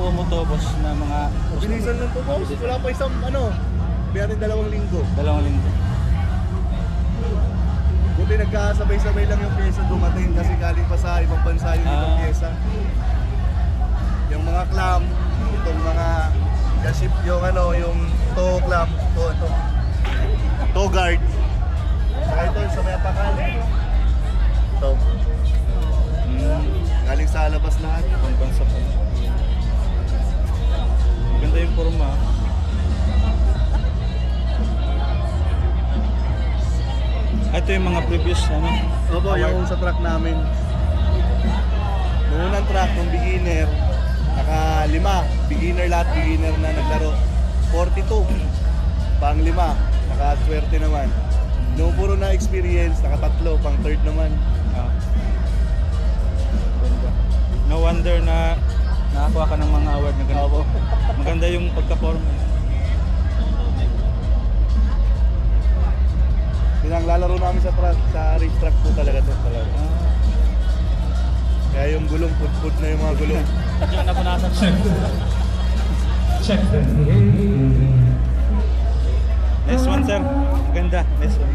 tumutubos na mga Bilisan lang po boss. Wala pa isang may ating 2 linggo. 2 linggo. Buti nagkasabay-sabay lang yung pyesa dumating kasi galing pa sa ibang bansa yung ibang pyesa. Yung mga clam, itong mga gaship, yung yung toe clam, toe guard. Saka ito sa may apakan. Ito. Galing sa labas lahat. Pambansa pa. Ganda yung forma. Ito yung mga previous Opo, yung sa track namin. Noong unang track, nung beginner, naka 5. Beginner lahat, beginner na naglaro. 42. Pang 5, naka-swerte naman. Noong puro na experience, naka 3, pang 3rd naman. Ganda. No wonder na nakakuha ka ng mga award na ganito. Maganda yung pagka-forma. Pinanglalaro namin sa track, sa race track po talaga to. Kaya yung gulong, put na yung mga gulong. Yung napunasan pa. Check the Next one, sir. Maganda. Next one.